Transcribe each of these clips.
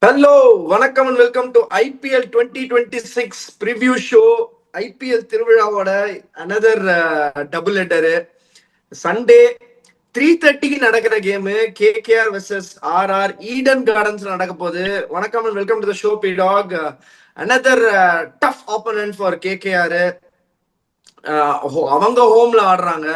Hello வணக்கம் and welcome to IPL 2026 preview show. IPL திருவிழாவோட another double header. Sunday 3:30 நடக்கிற game KKR versus RR Eden Gardens நடக்க போகுது. வணக்கம் and welcome to the show P dog. Another tough opponent for KKR. அவங்க ஹோம்ல ஆடுறாங்க.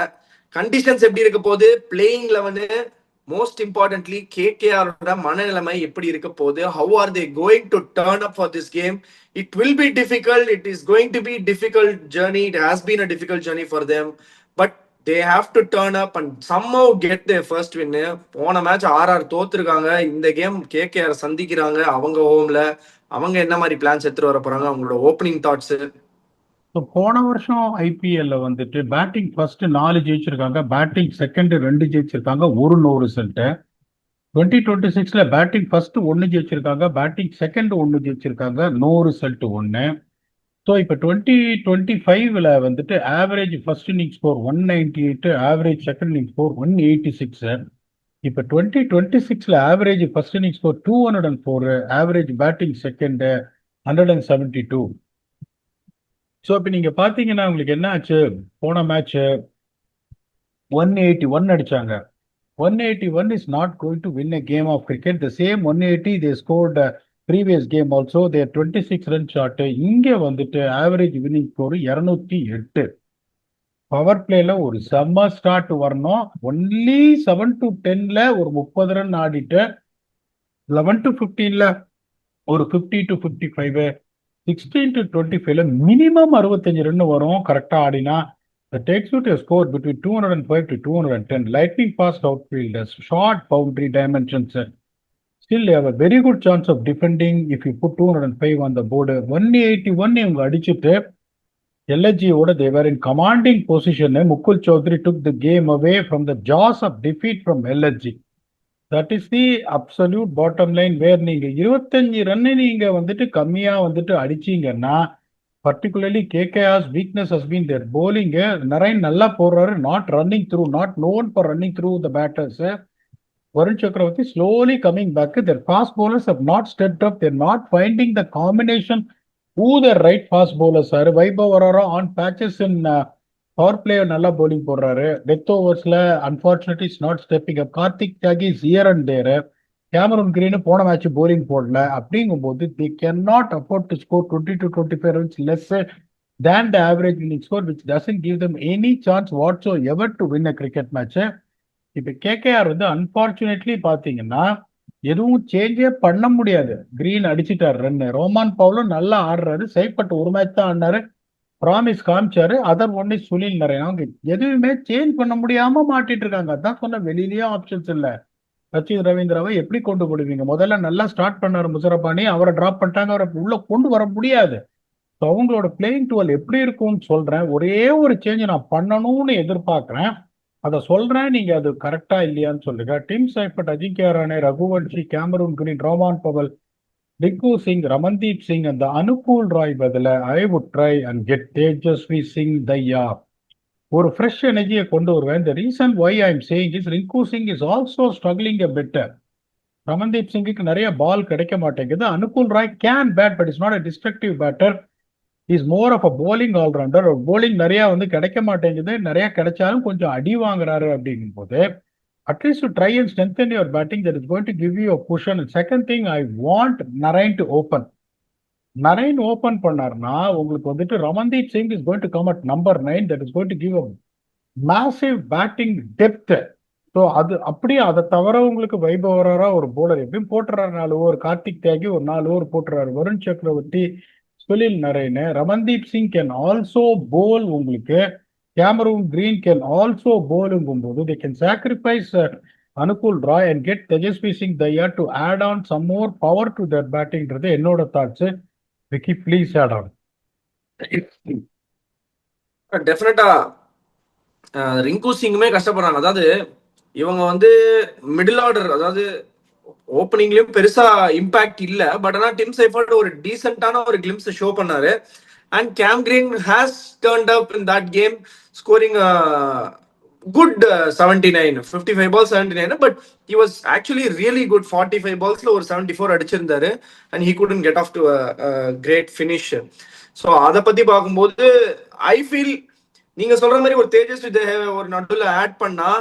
Conditions எப்படி இருக்க போகுது, பிளேயிங் 11, மோஸ்ட் இம்பார்ட்டன்ட்லி கேகேஆரோட மனநிலைமை எப்படி இருக்க போகுது, how are they going to turn up for this game. It will be difficult, it is going to be difficult journey, it has been a difficult journey for them, but they have to turn up and somehow get their first win. போன match RR தோத்துருக்காங்க, இந்த game KKR சந்திக்கிறாங்க அவங்க ஹோம்ல. அவங்க என்ன மாதிரி plans எடுத்துட்டு வர போறாங்க, அவங்களோட ஓப்பனிங் தாட்ஸ்? போன வருஷம் ஐபிஎல்ல வந்துட்டு பேட்டிங் ஃபர்ஸ்ட் 4 ஜெயிச்சிருக்காங்க, பேட்டிங் செகண்ட் 2 ஜெயிச்சிருக்காங்க, ஒரு நோ ரிசல்ட். 2026ல பேட்டிங் ஃபர்ஸ்ட் 1 ஜெயிச்சிருக்காங்க, பேட்டிங் செகண்ட் 1 ஜெயிச்சிருக்காங்க, நோ ரிசல்ட் 1. ஸோ இப்போ 2025ல வந்துட்டு average first inning score 198, average second inning score 186. இப்போ 2026ல average first inning score 204, average batting second 172. So இப்போ நீங்க பாத்தீங்கன்னா உங்களுக்கு என்ன ஆச்சு, போன மேட்ச் 181 அடிச்சாங்க. 181 is not going to win a game of cricket. The same 180 they scored previous game also, there 26 run short. இங்க வந்துட்டு ஆவரேஜ் வின்னிங் ஸ்கோர் 208. பவர் பிளேல ஒரு செம்ம ஸ்டார்ட் வரணும். ஒன்லி 7 to 10ல ஒரு 30 ரன் ஆடிட்டு 11 to 15ல ஒரு 50 to 55, 16 to 25ல மினிமம் 65 ரன் வரும் கரெக்டா ஆடினா. That takes you to a score between 205 to 210. Lightning fast outfielders, short boundary dimensions. Still you have a very good chance of defending if you put 205 on the board. 181 இவங்க அடிச்சுட்டு LSG-ஓட they were in commanding position. Mukul Chaudhary took the game away from the jaws of defeat from LSG. That is the absolute bottom line. Where நீங்க 25 run நீங்க வந்துட்டு கம்மியா வந்துட்டு அடிச்சீங்கன்னா, particularly KKR's weakness has been there bowling. Narine நல்லா போடுறாரு, not running through, not known for running through the batters. Varun Chakravarthy slowly coming back. Their fast bowlers have not stepped up. They're not finding the combination who their right fast bowlers are. Vaibhav Arora on patches in power play நல்லா bowling போடுறாரு. Death ஓவர்ஸ்ல unfortunately is not stepping up. Kartik Tyagi is here and there. Cameron Green போன match bowling போடல. அப்படிங்கும்போது they can not afford to score 20 to 25 runs less than the average winning score, which doesn't give them any chance whatsoever to win a cricket match. இப்போ KKR வந்து unfortunately பாத்தீங்கன்னா எதுவும் சேஞ்சே பண்ண முடியாது. Green அடிச்சுட்டாரு run, ரோமான் பவுலும் நல்லா ஆடுறாரு, சைப்பட்டு ஒரு மேட்ச் தான் ஆடினாரு, ப்ராமிஸ் காமிச்சாரு. Other only Sunil Narine. அவங்க எதுவுமே சேஞ்ச் பண்ண முடியாம மாட்டிட்டு இருக்காங்க. அதான் சொன்ன, வெளியிலயும் ஆப்ஷன்ஸ் இல்ல. சச்சின் ரவீந்திராவை எப்படி கொண்டு போடுவீங்க? முதல்ல நல்லா ஸ்டார்ட் பண்ணாரு முசரபானி, அவரை டிராப் பண்ணிட்டாங்க, அவரை உள்ள கொண்டு வர முடியாது. அவங்களோட பிளேயிங் டுவெல் எப்படி இருக்கும்னு சொல்றேன். ஒரே ஒரு சேஞ்ச் நான் பண்ணணும்னு எதிர்பார்க்கிறேன், அதை சொல்றேன், நீங்க அது கரெக்டா இல்லையான்னு சொல்லுங்க. Tim Seifert, Ajinkya Rahane, Raghuvanshi, Cameron Green, Rovman Powell, Rinku Singh, Ramandeep Singh and the Anukul Roy பதில I would try and get Tejasvi Singh Daya. ஒரு ஃப்ரெஷ் எனர்ஜியை கொண்டு வருவேன். The reason why I am saying is Rinku Singh is also struggling a bit. Ramandeep சிங்குக்கு நிறைய ball கிடைக்க மாட்டேங்குது. Anukul Roy can bat, but is not a destructive batter. Is more of a bowling allrounder. bowling நிறைய வந்து கிடைக்க மாட்டேங்குது, நிறைய கிடைச்சாலும் கொஞ்சம் அடி வாங்குறாரு. அப்படிங்கும் போது at least to try and strengthen your batting, that is going to give you a push. And second thing, I want Narain to open. Narain open பண்ணார்னா உங்களுக்கு வந்துட்டு Ramandeep Singh is going to come at number 9. That is going to give a massive batting depth. So அது அப்படியே, அதை தவிர உங்களுக்கு வைபவரா ஒரு bowler எப்படியும் போட்டுறாரு 4 ஓவர், கார்த்திக் தியாகி ஒரு 4 ஓவர் போட்டுறாரு, வருண் சக்கரவர்த்தி, சுனில் நரேன், ரமன்தீப் சிங் கேன் ஆல்சோ போல். உங்களுக்கு Cameron Green can also bowl போது they can sacrifice Anukul Roy and get Tejasvi Singh Daya to add on some more power to their batting. என்னோட thoughts. Vicky please add on. டெஃபினட்டா ரிங்கு சிங்குமே கஷ்டப்படுறாங்க. அதாவது இவங்க வந்து middle order, அதாவது ஓப்பனிங்லயும் பெருசா இம்பாக்ட் இல்ல, பட் ஆனா டிம் சைஃபர்ட் ஒரு டீசென்டான ஒரு கிளிம்ஸ் ஷோ பண்ணாரு. And Cam Green has turned up in that game, scoring good 79, 55 balls 79, but he was actually really good. 45 balls or 74 அடிச்சிருந்தாரு, and he couldn't get off to a great finish. So அதை பத்தி பார்க்கும்போது I feel நீங்க சொல்ற மாதிரி ஒரு தேஜஸ்வி தேவ் ஒரு நடுவில் add பண்ணா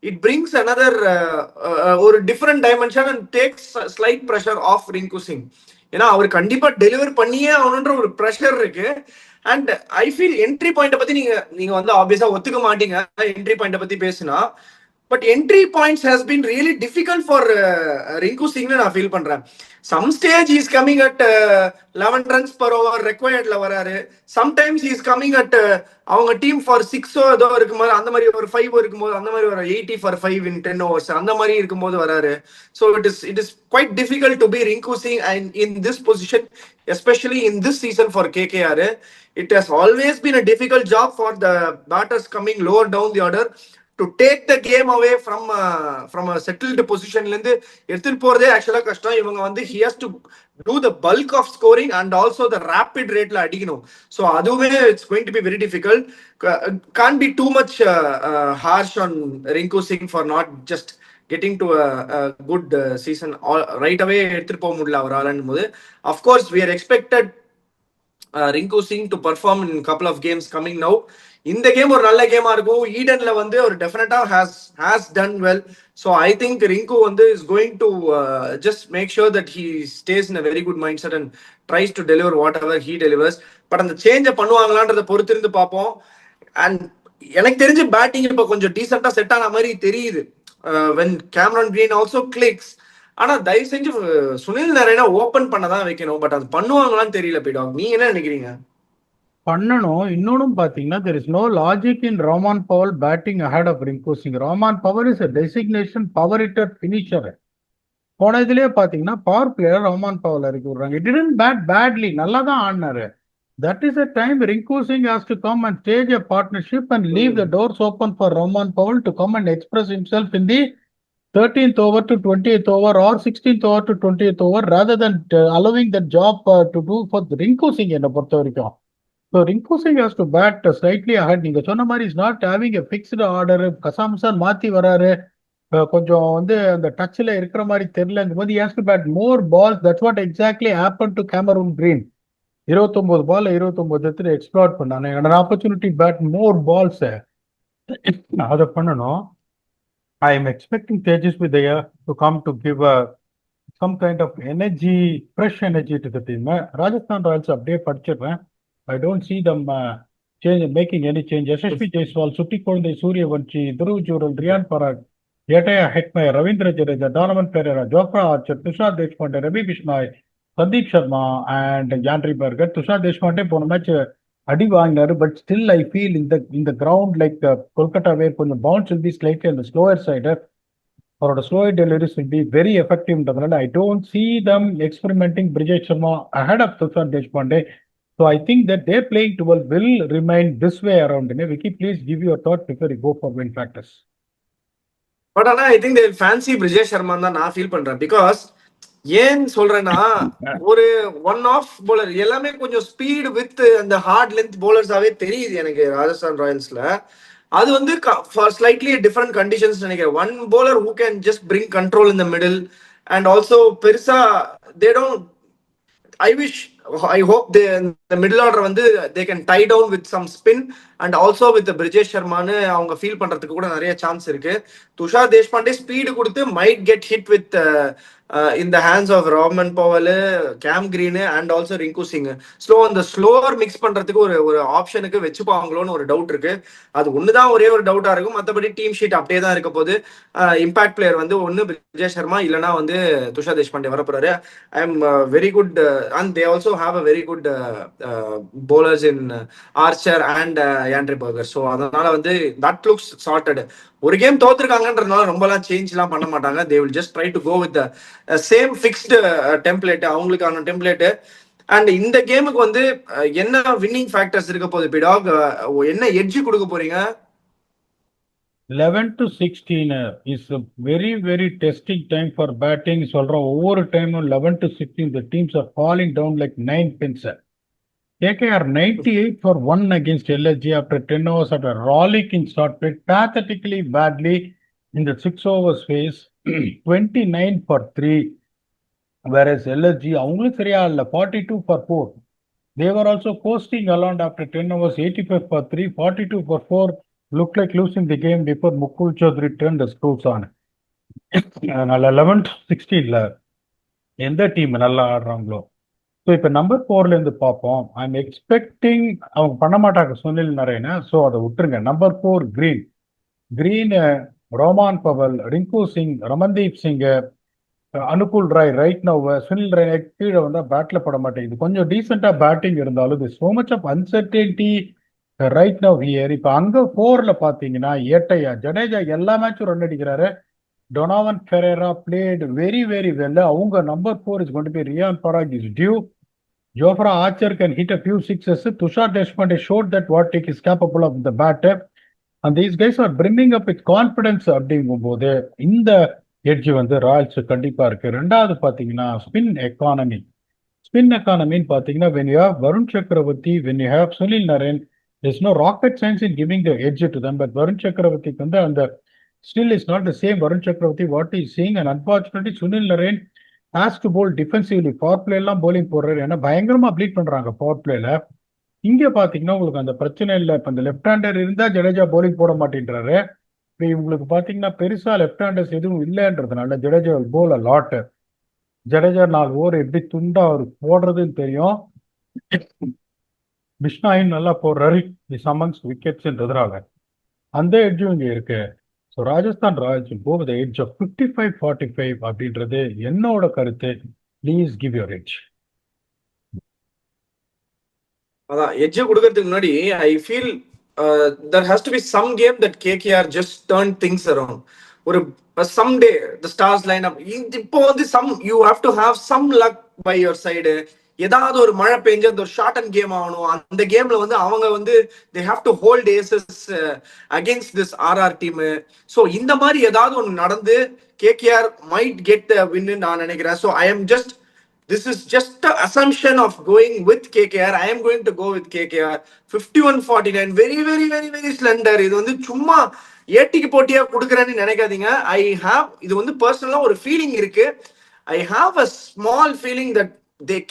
இட் பிரிங்ஸ் அனதர் ஒரு different dimension and takes slight pressure off Rinku Singh. ஏன்னா அவர் கண்டிப்பா டெலிவர் பண்ணியே ஆகணுன்ற ஒரு ப்ரெஷர் இருக்கு. அண்ட் ஐ ஃபீல் என்ட்ரி பாயிண்ட பத்தி நீங்க நீங்க வந்து ஆப்வியஸா ஒத்துக்க மாட்டீங்க என்ட்ரி பாயிண்ட பத்தி பேசினா, but entry points has been really difficult for Rinku சிங்னு நான் ஃபீல் பண்றேன். Some stage is coming at 11 runs per over ரெக்வயர்ட்ல வராரு. சம்டைம்ஸ் இஸ் கமிங் அட் அவங்க டீம் ஃபார் 6 ஏதோ இருக்கும்போது, அந்த மாதிரி ஒரு 5 இருக்கும்போது, அந்த மாதிரி ஒரு 80 for 5 in 10 overs அந்த மாதிரி இருக்கும்போது வராரு. So it is quite difficult to be Rinku Singh and in this position, especially in this season for KKR. It has always been a difficult job for the batters coming lower down the order to take the game away from a settled position ல இருந்து எடுத்துட்டு போறதே ஆக்சுவலா கஷ்டம். இவங்க வந்து he has to do the bulk of scoring and also the rapid rateல அடிக்கணும். So அதுவுமே it's going to be very difficult. Can't be too much harsh on Rinku Singh for not just getting to a good season right away. எடுத்துட்டு போக முடியல அவரால் போது. Of course we are expected Rinku Singh to perform in couple of games coming now. இந்த game ஒரு நல்ல கேமா இருக்கும். ஈடன்ல வந்து ஒரு டெஃபினட்டா has done well. So I think Rinku வந்து is going to just make sure that he stays in a very good mindset and tries to deliver whatever he delivers. But அந்த சேஞ்ச பண்ணுவாங்களான்றத பொறுத்திருந்து பார்ப்போம். அண்ட் எனக்கு தெரிஞ்ச பேட்டிங் இப்ப கொஞ்சம் டீசெண்டா set ஆன மாதிரி தெரியுது. when Cameron Green also clicks. ஆனா தயவு செஞ்சு சுனில் நாராயணா ஓபன் பண்ணதான் வைக்கணும். பட் அது பண்ணுவாங்களான்னு தெரியல. பீடாக், நீங்க என்ன நினைக்கிறீங்க? பண்ணணும். இன்னொன்னும் பாத்தீங்கன்னா there is no logic in Rahman Powell batting ahead of Rinku Singh. Rahman Powell is a designation power hitter finisher. போன இதுலயே பாத்தீங்கன்னா பவர் பிளேயர் ரஹ்மான் பவல் இறக்கி விடுறாங்க. இட் டிடன்ட் பேட் பேட்லி, நல்லா தான் ஆடினாரு. That is a time Rinku Singh has to come and stage a partnership and leave the doors open for Rahman Powell to come and express himself in the 13th over to 20th over or 16th over to 20th over rather than allowing that job to do for Rinku Singh என்னை பொறுத்த வரைக்கும். So Rinku Singh has to bat slightly ahead. நீங்க சொன்ன மாதிரி is not having a fixed order. கசாம்சான் மாத்தி வராரு, கொஞ்சம் வந்து அந்த டச்ல இருக்கிற மாதிரி தெரியலங்கும் போது he has to bat more balls. That's what exactly happened to Cameron Green. 29 பால்ல 29 எடுத்து explore பண்ணானே. an opportunity bat more balls அதை பண்ணணும். I am expecting Tejasvi Daya to come to give some kind of energy, fresh energy to the team. Rajasthan Royals அப்படியே படிச்சிடுறேன். I don't see them making any change. Yashasvi Jaiswal, Sutti Kondai, Suryavanshi, Dhruv Jural, Riyan Parag, Yataya Hekmaya, Ravindra Jadeja, Donovan Pereira, Jofra Archer, Tushar Deshpande, Ravi Bishnoi, Sandeep Sharma and Jandri Berger. Tushar Deshpande போன match அடி வாங்கினாரு. But still I feel இந்த ground like Kolkata where கொஞ்சம் bounce will be slightly அந்த slower side. அவரோட slower deliveries will be very எஃபெக்டிவ்ன்றதுனால I don't see them experimenting Brijesh Sharma ahead of Tushar Deshpande. So I think that their playing 12 will remain this way around. Vicky, please give your thought before you go for win factors. But I think they will fancy Brijesh Sharma தான் நான் feel பண்றேன். Because ஏன் சொல்றேன்னா ஒரு one of bowler எல்லாமே கொஞ்சம் speed with அந்த hard length போலர்ஸாவே தெரியுது எனக்கு ராஜஸ்தான் ராயல்ஸ்ல. அது வந்து ஸ்லைட்லி டிஃப்ரெண்ட் கண்டிஷன்ஸ் நினைக்கிறேன். One bowler who can just bring control in the middle and also பெருசா they don't I hope the middle order வந்து they can tie down with some spin and also with the Brijesh Sharma அவங்க feel பண்றதுக்கு கூட நிறைய chance இருக்கு. Tushar Deshpande speed கொடுத்து might get hit with in the hands of Rahman Powell, Cam Green and also Rinku Singh. அந்த slower mix பண்றதுக்கு ஒரு ஆப்ஷனுக்கு வச்சுப்பாங்களோன்னு ஒரு டவுட் இருக்கு. அது ஒண்ணுதான் ஒரே ஒரு டவுட்டா இருக்கும். மற்றபடி டீம் ஷீட் அப்படியே தான் இருக்க போது. இம்பாக்ட் பிளேயர் வந்து ஒன்னு பிரிஜேஷ் சர்மா இல்லைன்னா வந்து துஷார் தேஷ்பாண்டே வரப்போறாரு. I am very good and they also have a very good bowlers in Archer and Jandri Berger. So அதனால வந்து that looks sorted. ஒரு கேம் தோத்துருக்காங்கன்றதுனால ரொம்பலாம் சேஞ்ச் எல்லாம் பண்ண மாட்டாங்க. they will just try to go with the same fixed template, அவங்களுக்கான template. And இந்த கேமுக்கு வந்து என்ன வின்னிங் ஃபேக்டர்ஸ் இருக்க போகுது பிடாக், என்ன எட்ஜ் கொடுக்க போறீங்க? 11 to 16 is a very very testing time for batting. சொல்றோம் ஒவ்வொரு டைமும் 11 to 16 the teams are falling down like 9 pins. KKR 98 for 1 against LSG after 10 overs after rollicking start, played pathetically badly in the 6 overs phase, 29 for 3. Whereas LSG, அவங்களும் சரியா இல்ல, 42 for 4. They were also coasting along after 10 overs, 85 for 3, 42 for 4. Looked like losing the game before Mukul Chaudhary turned the screws on. அதனால 11th 16ல எந்த team நல்லா ஆடுறாங்களோ. So இப்போ number 4ல இருந்து பார்ப்போம். I am expecting அவங்க பண்ண மாட்டாங்க சுனில் நரேனா, ஸோ அதை விட்டுருங்க. Number 4 Green Rovman Powell, Rinku Singh, Ramandeep Singh, Anukul Roy right now. Sunil Narine கீழே வந்தா பேட்ல பட மாட்டேங்குது. கொஞ்சம் டீசெண்டா பேட்டிங் இருந்தாலும் so much of uncertainty right now here. இப்போ அங்க 4ல பாத்தீங்கன்னா ஏட்டையா ஜடேஜா எல்லா மேட்சும் ரன் அடிக்கிறாரு. Donovan Ferreira played very, very well. அவங்க number 4 is going to be Riyan Parag is due. Jofra Archer can hit a few sixes. Tushar Deshpande showed that what he is capable of the bat. And these guys are brimming up with confidence அப்படிங்கும்போது இந்த edge வந்து Royals கண்டிப்பா இருக்கு. ரெண்டாவது பாத்தீங்கன்னா spin எக்கானமின்னு பாத்தீங்கன்னா when you have Varun Chakravarti, when you have Sunil Narine, there's no rocket science in giving the edge to them. But Varun Chakravarti வந்து அந்த still is not the same Varun Chakravarti what he is seeing, and unfortunately Sunil Narine has to bowl defensively. Power play எல்லாம் bowling போடுறாரு, ஏன்னா பயங்கரமா pleat பண்றாங்க power பிளேல. இங்க பாத்தீங்கன்னா உங்களுக்கு அந்த பிரச்சனை இல்லை. இப்ப இந்த லெப்ட் ஹேண்டர் இருந்தா ஜடேஜா bowling போட மாட்டேன்றாரு. இப்போ உங்களுக்கு பாத்தீங்கன்னா பெருசா லெப்ட் ஹேண்டர்ஸ் எதுவும் இல்லைன்றதுனால ஜடேஜா போல் லாட். ஜடேஜா 4 ஓவர் எப்படி துண்டா அவர் போடுறதுன்னு தெரியும். பிஷ்னாயின் நல்லா போடுறாரு சமன்ஸ் விக்கெட்ஸ்ன்றதுனால அந்த எட்ஜும் இங்க இருக்கு. So Rajasthan Royals go with edge of 55-45 அப்படின்றது என்னோட கருத்து. Please give your edge. அதான் எட்ஜ் கொடுக்கறதுக்கு முன்னாடி I feel there has to be some game that KKR just turned things around. ஒரு someday the stars line up. இப்போ வந்து you have to have some luck by your side. ஏதாவது ஒரு மழை பெஞ்சு அந்த ஒரு ஷார்ட் அண்ட் கேம் ஆகணும். அந்த கேம்ல வந்து அவங்க வந்து they have to hold aces against this RR team. So இந்த மாதிரி ஏதாவது ஒன்று நடந்து KKR might get the win நான் நினைக்கிறேன். So this is just the assumption of going with KKR. I am going to go with KKR. 51-49. Very, very, very, very slender. இது வந்து சும்மா ஏட்டிக்கு போட்டியா கொடுக்குறேன்னு நினைக்காதீங்க. இது வந்து பர்சனலா ஒரு ஃபீலிங் இருக்கு. I have a small feeling that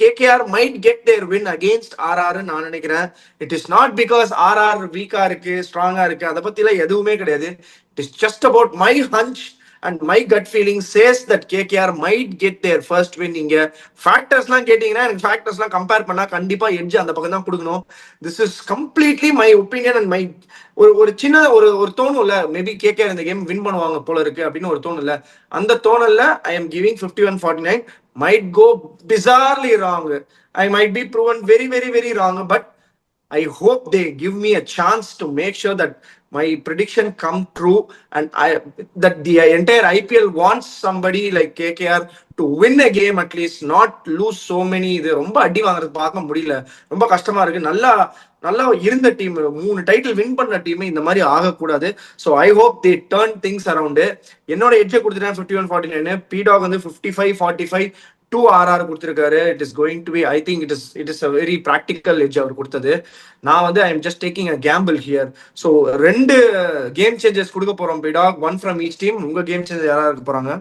KKR might get their win against RR நான் நினைக்கிறேன். It is not because RR வீக்கா இருக்கு ஸ்ட்ராங்கா இருக்கு, அதை பத்தி எல்லாம் எதுவுமே கிடையாது. It is just about my hunch and my gut feeling says that KKR might get their first win. இங்க ஃபேக்டர்ஸ்லாம் கேட்டீங்கன்னா எனக்கு ஃபேக்டர்ஸ்லாம் கம்பேர் பண்ணா கண்டிப்பா எட்ஜ் அந்த பக்கம் தான் கொடுக்கணும். This is completely my opinion and my ஒரு சின்ன ஒரு தோணும்ல, மேபி KKR இந்த கேம் வின் பண்ணுவாங்க போல இருக்கு அப்படின்னு ஒரு தோணும்ல, அந்த தோணல்ல I am giving 51-49. might go bizarrely wrong. I might be proven very, very, very wrong, but I hope they give me a chance to make sure that my prediction come true and that the entire IPL wants somebody like KKR to win a game at least, not lose so many. இது ரொம்ப அடி வாங்குறது பார்க்க முடியல, ரொம்ப கஷ்டமா இருக்கு. நல்லா இருந்த டீம் 3 டைட்டில் வின் பண்ண டீம் இந்த மாதிரி ஆகக்கூடாது. So I hope they turn things around. என்னோட எட்ஜை கொடுத்துட்டேன் 51-49. PDOG வந்து 55-45 2 RR கொடுத்திருக்காரு. It is going to be, I think it is a very practical edge அவர் கொடுத்தது. நான் வந்து I am just taking a gamble here. So 2 game changers கொடுக்க போறோம் PDOG, 1 from each team. உங்க கேம் சேஞ்சர் யாரா இருக்க போறாங்க?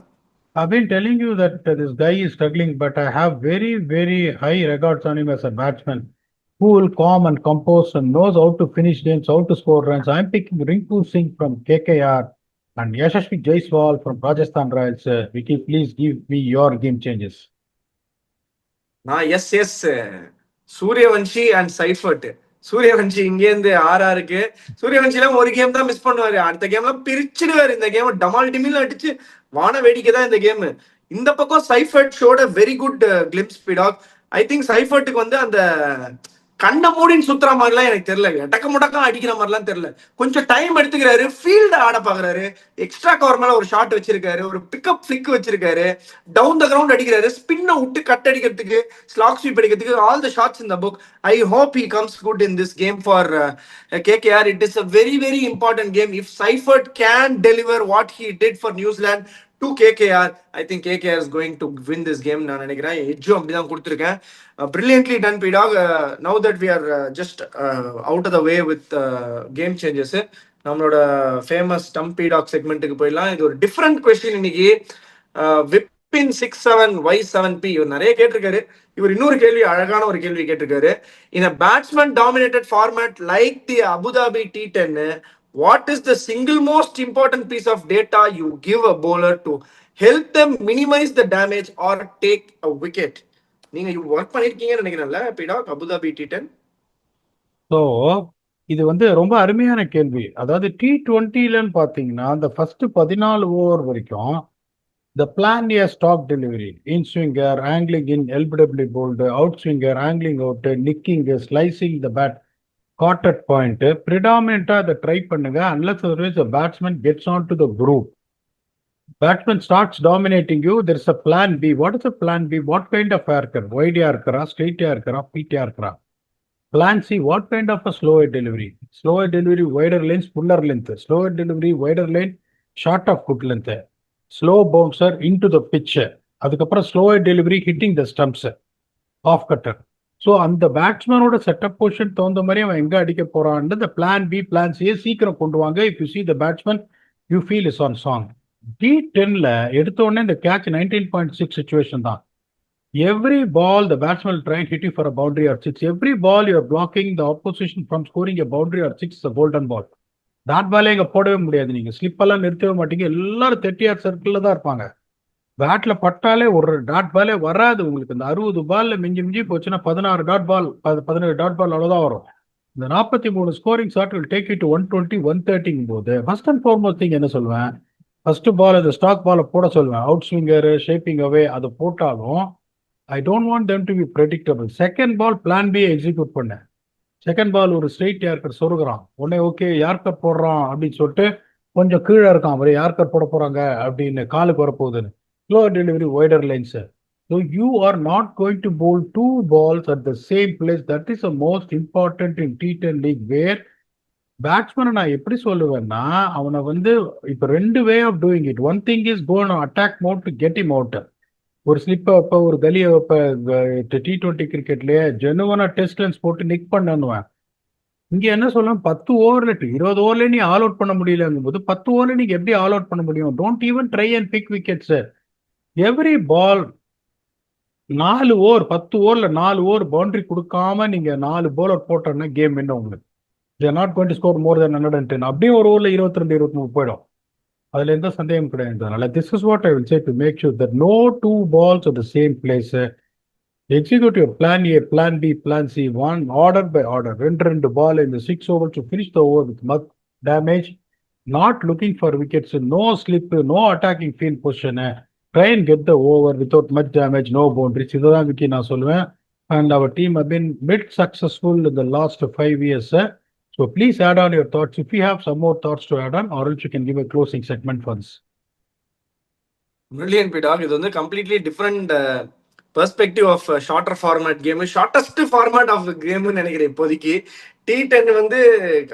I've been telling you that this guy is struggling, but I have very, very high regards on him as a batsman. Cool, calm and composed and knows how to finish games, how to score runs. I'm picking Rinku Singh from KKR and Yashasvi Jaiswal from Rajasthan Royals. Vicky, please give me your game changes. Yes Suryavanshi and Seifert. Suryavanshi இங்கேருந்து RRக்கு. சூரியவன்ஷிலாம் ஒரு game தான் miss பண்ணுவாரு, அடுத்த கேம்லாம் பிரிச்சுடுவாரு. இந்த game டமால் டிமில் அடிச்சு வான வேடிக்கை தான் இந்த கேம். இந்த பக்கம் சைஃபர்ட் ஷோட very good glimpse PDOG. I think சைஃபர்ட்டுக்கு வந்து அந்த கண்ண மூடின்னு சுத்துற மாதிரிலாம் எனக்கு தெரியல, எட்டக்க முடக்கம் அடிக்கிற மாதிரிலாம் தெரியல. கொஞ்சம் டைம் எடுத்துக்கிறாரு, ஃபீல்ட ஆட பாக்குறாரு, எக்ஸ்ட்ரா கவர் மேல ஒரு ஷாட் வச்சிருக்காரு, ஒரு பிக்கப் ஃபிளிக் வச்சிருக்காரு, டவுன் த கிரவுண்ட் அடிக்கிறாரு, ஸ்பின்னை விட்டு கட் அடிக்கிறதுக்கு, ஸ்லாக் ஸ்வீப் அடிக்கிறதுக்கு, all the shots in the book. I hope he comes good in this game for KKR. It is a very, very important game. If Seifert can deliver what he did for New Zealand to KKR. I think KKR is going to win this game. நான் நினைக்கிறேன் எட்ஜும் அப்படிதான் கொடுத்துருக்கேன். Brilliantly done, P-Dog. Now that we are just out of the way with game changes, நம்மளோட famous ஸ்டம்பி talk செக்மெண்ட்டுக்கு போயிடலாம். இது ஒரு different question இன்னைக்கு. விப்பின் 67Y7P இவர் நிறைய கேட்டிருக்காரு. இவர் இன்னொரு கேள்வி, அழகான ஒரு கேள்வி கேட்டிருக்காரு. In a batsman dominated format like the Abu Dhabi T10, what is the single most important piece of data you give a bowler to help them minimize the damage or take a wicket? நீங்க work பண்ணிருக்கீங்கன்னு நினைக்கிறேன்ல P-Dog, Abu Dhabi T10. So இது வந்து ரொம்ப அருமையான கேள்வி. அதாவது T20லன்னு பார்த்தீங்கன்னா அந்த ஃபர்ஸ்ட் 14 ஓவர் வரைக்கும் the plan a stock delivery, in swinger, angling in, LBW bowled, out swinger, angling out, nicking, slicing the bat, caught at point, predominantly the try பண்ணுங்க unless otherwise the batsman gets on to the groove. Batsman starts dominating you, there is a plan B. What is a plan B? What kind of haircut? Wide haircut, straight haircut, feet haircut. Plan C, what kind of a slower delivery? Slower delivery, wider length, fuller length. Slower delivery, wider length, short of good length. Slow bouncer into the pitch. அதுக்கப்புறம் slower delivery hitting the stumps. Off cutter. So அந்த பேட்ஸ்மேனோட setup position தகுந்த மாதிரி அவன் எங்கே அடிக்க போறான்னு இந்த plan B plan சியை சீக்கிரம் கொண்டு வாங்க. If you see the batsman you feel is on song. T10ல எடுத்த உடனே இந்த கேட்ச் 19.6 சுச்சுவேஷன் தான். Every ball the batsman will try and hit you for a boundary or six. Every ball you are blocking the opposition from scoring a boundary or six is a golden ball. Dot பாலே இங்கே போடவே முடியாது. நீங்க slip எல்லாம் நிறுத்தவே மாட்டீங்க. எல்லாரும் 30 சர்க்கிள்ல தான் இருப்பாங்க. பேட்ல பட்டாலே ஒரு டாட் பாலே வராது உங்களுக்கு. இந்த 60 பால்ல மிஞ்சி மிஞ்சி போச்சுன்னா 16 டாட் பால் 17 டாட் பால் அவ்வளவுதான் வரும். இந்த 43 scoring shot will take you to 120 130 போது ஃபர்ஸ்ட் அண்ட் ஃபார்மோஸ்ட் திங் என்ன சொல்லுவேன், ஃபர்ஸ்ட் பால் இந்த ஸ்டாக் பாலை போட சொல்லுவேன். அவுட் ஸ்விங்கர் ஷேப்பிங் அவே அதை போட்டாலும் I don't want them to be predictable. Second ball plan B execute பண்ணேன். செகண்ட் பால் ஒரு ஸ்ட்ரெயிட் யார்கர் சொருகிறான். உடனே ஓகே யார்கர் போடுறான் அப்படின்னு சொல்லிட்டு கொஞ்சம் கீழே இருக்கான். அவரே யார்கர் போட போறாங்க அப்படின்னு காலுக்கு வரப்போகுதுன்னு. Slower delivery, wider lanes. So you are not going to bowl two balls at the same place. That is the most important in T10 league where பேட்ஸ்மேனை நான் எப்படி சொல்லுவேன்னா அவனை வந்து இப்போ 2 way of doing it. One thing is go attack mode to get him out. ஒரு ஸ்லிப்பை வைப்ப ஒரு கலியை வைப்ப. T20 கிரிக்கெட்லயே ஜெனுவனா டெஸ்ட் ரன்ஸ் போட்டு நிக் பண்ணுவேன். இங்க என்ன சொல்லலாம், 10 ஓவர்ல 20 ஓவர்ல நீ ஆல் அவுட் பண்ண முடியலங்கும் போது 10 ஓவர்ல நீங்க எப்படி ஆல் அவுட் பண்ண முடியும்? Don't even try and pick wickets. Every ball 4 over 10 ஓவர்ல 4 ஓவர் பவுண்டரி கொடுக்காம நீங்க 4 பவுலர் போட்டோன்னா கேம் என்ன உங்களுக்கு? they are not going to score more than 110. அப்படியே ஒரு ஓவர்ல 22 23 போயிடும். அதுல எந்த சந்தேகம் கிடையாது. அதனால this is what I will say to make sure that no two balls at the same place. Execute your plan A, plan B, plan C, one order by order. 2 ball in the 6 overs to finish the over with much damage. Not looking for wickets, no slip, no attacking field position. Try and get the over without much damage, no boundaries. இதுதான் விக்கி நான் சொல்லுவேன். And our team have been bit successful in the last 5 years. So please add on your thoughts. If you have some more thoughts to add on, or else you can give a closing segment for this. Brilliant, P-Dog. இது வந்து completely different perspective of shorter format game, shortest format of கேம்னு நினைக்கிறேன் இப்போதைக்கு. T10 வந்து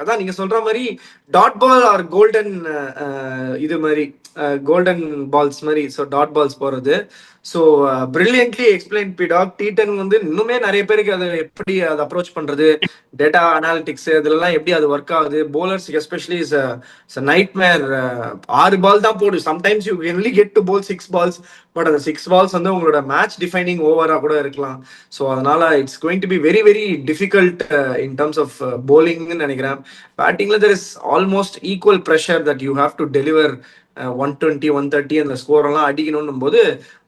அதான் நீங்க சொல்ற மாதிரி டாட் பால் ஆர் கோல்டன் இது மாதிரி கோல்டன் பால்ஸ் மாதிரி. ஸோ டாட் பால்ஸ் போறது. So brilliantly explain P-Dog. T10 வந்து இன்னுமே நிறைய பேருக்கு அதை எப்படி அதை அப்ரோச் பண்றது, டேட்டா அனாலிட்டிக்ஸ் இதுலலாம் எப்படி அது ஒர்க் ஆகுது. போலர்ஸ்க்கு especially is nightmare. 6 ball தான் போடு. Sometimes you only get to bowl 6 balls. But அந்த 6 பால்ஸ் வந்து உங்களோட மேட்ச் டிஃபைனிங் ஓவரா கூட இருக்கலாம். ஸோ அதனால it's going to be very very difficult in terms of bowling நினைக்கிறேன். பேட்டிங்ல there is almost equal pressure that you have to deliver 120 130 அந்த score எல்லாம் அடிக்கணும் போது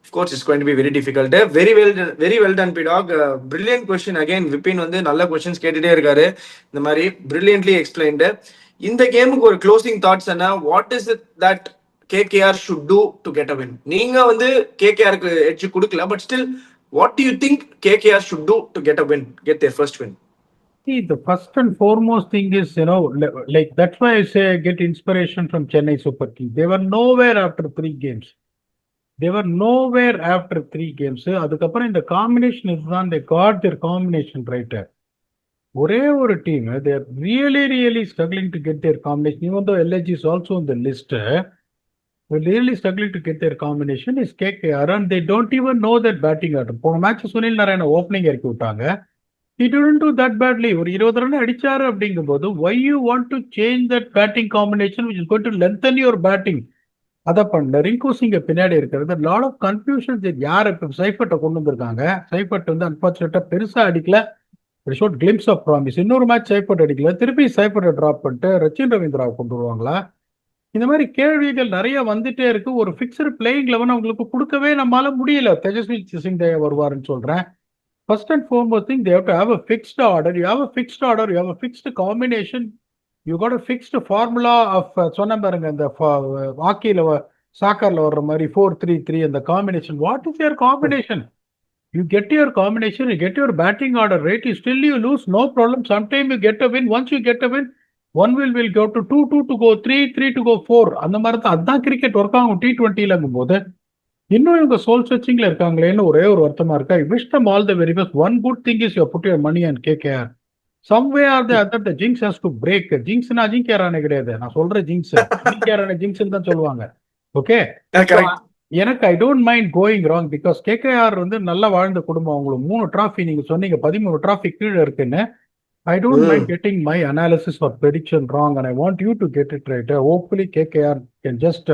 of course it's going to be very difficult. Very well done P-Dog. Brilliant question again. Vipin வந்து நல்ல questions கேட்டுட்டே இருக்காரு. இந்த மாதிரி brilliantly explained. இந்த கேமுக்கு ஒரு closing thoughts என்ன, what is it that KKR should do to get a win? நீங்க வந்து KKRக்கு எட்ஜ் கொடுக்கல, but still what do you think KKR should do to get a win, get their first win? See, the first and foremost thing is, like that's why I say I get inspiration from Chennai Super Kings. They were nowhere after 3 games. அதுக்கப்புறம் இந்த combination இதுதான், they got their combination right. ஒரே ஒரு team, they are really struggling to get their combination. Even though LG is also on the list, will really struggling to get their combination is KKR and they don't even know that batting order. போன match Sunil Narayana opening இறக்கி விட்டாங்க. He didn't do that badly. ஒரு 20 run அடிச்சாரு அப்படிங்கும்போது why you want to change that batting combination which is going to lengthen your batting? அதை பண்ணல. Ring சிங்க பின்னாடி இருக்கிறது லாட் ஆஃப் கன்ஃபியூஷன். யார் இப்போ சைஃபர்ட்டை கொண்டு வந்திருக்காங்க. சைஃபர்ட் வந்து அன்பார்ச்சுனேட்டா பெருசா அடிக்கல. ஷோட் கிளிம்ஸ் ஆஃப் ப்ராமிஸ். இன்னொரு மேட்ச் சைஃபர்ட் அடிக்கல. திருப்பி சைஃபர்ட்டை ட்ராப் பண்ணிட்டு ரச்சின் ரவீந்திராவை கொண்டு வருவாங்களா? இந்த மாதிரி கேள்விகள் நிறைய வந்துட்டே இருக்கு. ஒரு ஃபிக்ஸ்டு பிளேயிங் லெவன் அவங்களுக்கு கொடுக்கவே நம்மளால முடியல. தேஜஸ்வி சிங்தேவ் வருவாருன்னு சொல்றேன். First and foremost thing, they have to have a fixed order. You have a fixed order, you have a fixed combination, you got a fixed formula of சொன்ன பாருங்க இந்த ஹாக்கில சாக்கர்ல வர்ற மாதிரி 4-3-3 அந்த combination. What is your combination? You get your combination, you get your batting order right, you still you lose, no problem. Sometime you get a win. Once you get a win, one will go to 2-2 to go 3-3 to go 4. அந்த மாதிரி தான் அதான் cricket work ஆகும் T20ங்கும் போது. இன்னும் இவங்க soul சர்ச்சிங்ல இருக்காங்களேன்னு ஒரே ஒரு வருத்தமா இருக்கா. I wish them all the very best. One good thing is you put your money on KKR. Some way or the other the jinx has to break. ஜிங்க்ஸ்னா அஜிங்கியரானே கிடையாது. நான் சொல்ற ஜிங்க்ஸ் அஜிங்கியரானே ஜிங்க்ஸ் தான் சொல்லுவாங்க. ஓகே, எனக்கு I don't mind going wrong because KKR வந்து நல்லா வாழ்ந்த குடும்பம். அவங்களுக்கு 3 டிராஃபி நீங்க சொன்னீங்க 13 டிராஃபி கீழே இருக்குன்னு. I don't mind getting my analysis or prediction wrong and I want you to get it right. Hopefully KKR can just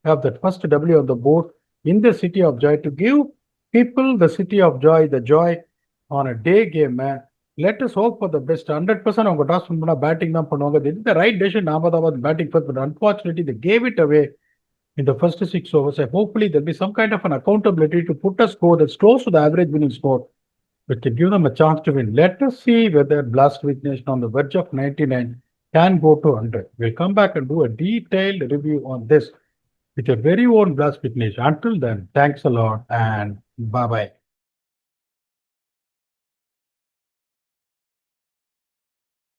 have that first W on the board in the city of joy to give people the city of joy, the joy on a day game. Let us hope for the best. 100% அவங்க toss பண்ணா batting தான் பண்ணுவாங்க. This is the right decision. Ahmedabad batting first, but unfortunately they gave it away in the first 6 overs. Hopefully there'll be some kind of an accountability to put a score that's close to the average winning score, which can give them a chance to win. Let us see whether Blastwick Nation on the verge of 99 can go to 100. We'll come back and do a detailed review on this with your very own Blastwick Nation. Until then, thanks a lot and bye-bye.